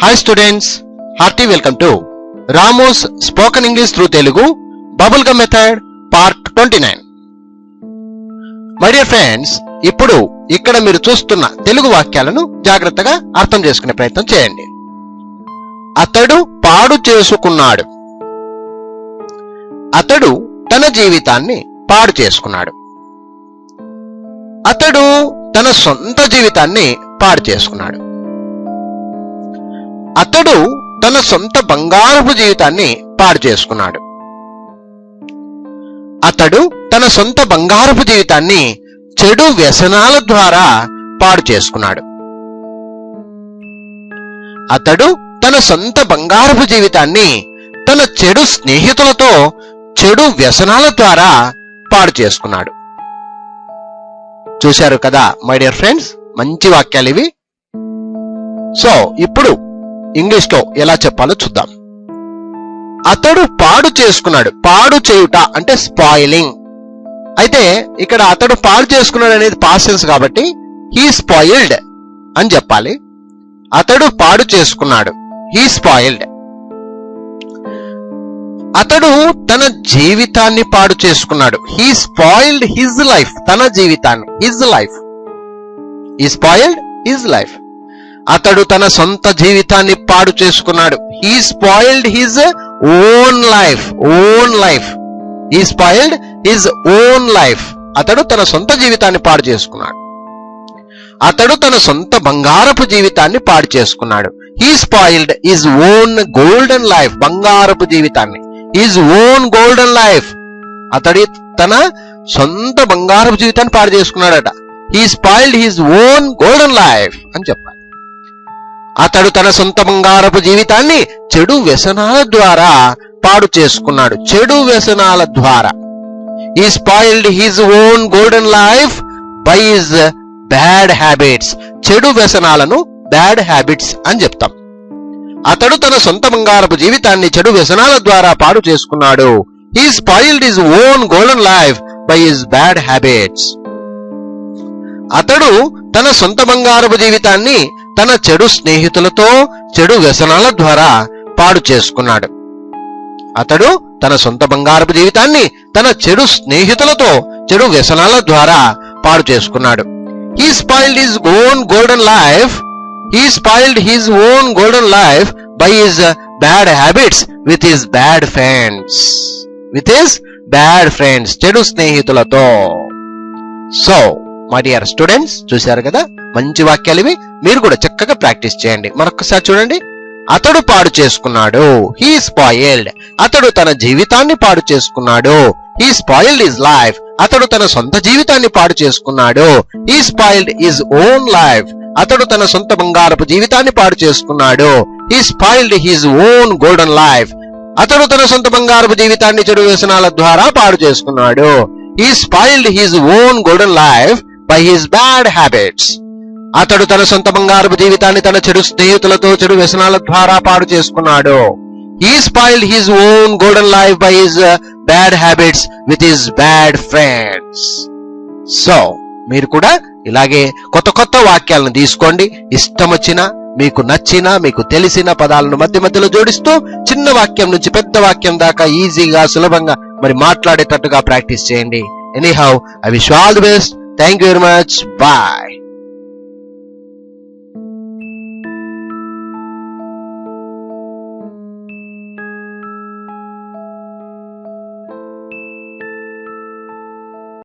Hi students, hearty welcome to Ramu's Spoken English through Telugu Bubblegum Method Part 29. My dear friends, ఇప్పుడు ఇక్కడ మీరు చూస్తున్న తెలుగు వాక్యాలను జాగ్రత్తగా అర్థం చేసుకునే ప్రయత్నం చేయండి. అతడు పాడు చేసుకున్నాడు. అతడు తన జీవితాన్ని పాడు చేసుకున్నాడు. అతడు తన సొంత జీవితాన్ని పాడు చేసుకున్నాడు. అతడు తన సొంత బంగారపు జీవితాన్ని పాడు చేసుకున్నాడు. అతడు తన సొంత బంగారపు జీవితాన్ని చెడు వ్యసనాల ద్వారా పాడు చేసుకున్నాడు. అతడు తన సొంత బంగారపు జీవితాన్ని తన చెడు స్నేహితులతో చెడు వ్యసనాల ద్వారా పాడు చేసుకున్నాడు. చూశారు కదా మై డియర్ ఫ్రెండ్స్, మంచి వాక్యాలు ఇవి. సో ఇప్పుడు ఇంగ్లీష్ లో ఎలా చెప్పాలో చూద్దాం. అతడు పాడు చేసుకున్నాడు. పాడు చేయుట అంటే స్పాయిలింగ్. అయితే ఇక్కడ అతడు పాడు చేసుకున్నాడు అనేది పాస్ట్ టెన్స్ కాబట్టి హీ స్పాయిల్డ్ అని చెప్పాలి. అతడు పాడు చేసుకున్నాడు, హీ స్పాయిల్డ్. అతడు తన జీవితాన్ని పాడు చేసుకున్నాడు, హీ స్పాయిల్డ్ హిజ్ లైఫ్. తన జీవితాన్ని, his life, he spoiled his life. అతడు తన సొంత జీవితాన్ని పాడు చేసుకున్నాడు, he spoiled his own life. Own life, he spoiled his own life. అతడు తన సొంత జీవితాన్ని పాడు చేసుకున్నాడు. అతడు తన సొంత బంగారపు జీవితాన్ని పాడు చేసుకున్నాడు, he spoiled his own golden life. బంగారపు జీవితాన్ని, హిజ్ ఓన్ గోల్డెన్ లైఫ్. అతడి తన సొంత బంగారపు జీవితాన్ని పాడు చేసుకున్నాడట, he spoiled his own golden life అని చెప్పాలి. అతడు తన సొంత బంగారపు జీవితాన్ని చెడు వ్యసనాల ద్వారా పాడు చేసుకున్నాడు. చెడు వ్యసనాల ద్వారా, he spoiled his own golden life by his bad habits. చెడు వ్యసనాలను బ్యాడ్ హ్యాబిట్స్ అని చెప్తాం. అతడు తన సొంత బంగారపు జీవితాన్ని చెడు వ్యసనాల ద్వారా పాడు చేసుకున్నాడు, he spoiled his own golden life by his bad habits. అతడు తన సొంత బంగారపు జీవితాన్ని తన చెడు స్నేహితులతో చెడు వ్యసనాల ద్వారా పాడు చేసుకున్నాడు. అతడు తన సొంత బంగారపు జీవితాన్ని తన చెడు స్నేహితులతో చెడు వ్యసనాల ద్వారా పాడు చేసుకున్నాడు. He spoiled his own golden life, he spoiled his own golden life by his bad habits with his bad friends. With his bad friends, చెడు స్నేహితులతో. సో మై డియర్ స్టూడెంట్స్, చూశారు కదా మంచి వాక్యాలు ఇవి. మీరు కూడా చక్కగా ప్రాక్టీస్ చేయండి. మరొకసారి చూడండి. అతడు పాడు చేసుకున్నాడు, హీ స్పాయిల్డ్. అతడు తన జీవితాన్ని పాడు చేసుకున్నాడు, హీ స్పాయిల్డ్ హిజ్ లైఫ్. అతడు తన సొంత జీవితాన్ని పాడు చేసుకున్నాడు, he spoiled his own life. అతడు తన సొంత బంగారపు జీవితాన్ని పాడు చేసుకున్నాడు, he spoiled his own golden life. అతడు తన సొంత బంగారపు జీవితాన్ని చెడు వ్యసనాల ద్వారా పాడు చేసుకున్నాడు, he spoiled his own golden life by his bad habits. అతడు తన సొంత బంగారపు జీవితాన్ని తన చెడు స్నేహితులతో చెడు వ్యసనాల ద్వారా పాడు చేసుకున్నాడు, he spoiled his own golden life by his bad habits with his bad friends. So మీరు కూడా ఇలాగే కొత్త కొత్త వాక్యాలను తీసుకోండి. ఇష్టం వచ్చిన, మీకు నచ్చిన, మీకు తెలిసిన పదాలను మధ్య మధ్యలో జోడిస్తూ చిన్న వాక్యం నుంచి పెద్ద వాక్యం దాకా ఈజీగా సులభంగా మరి మాట్లాడేటట్టుగా ప్రాక్టీస్ చేయండి. Anyhow, I wish you all the best. Thank you very much. Bye.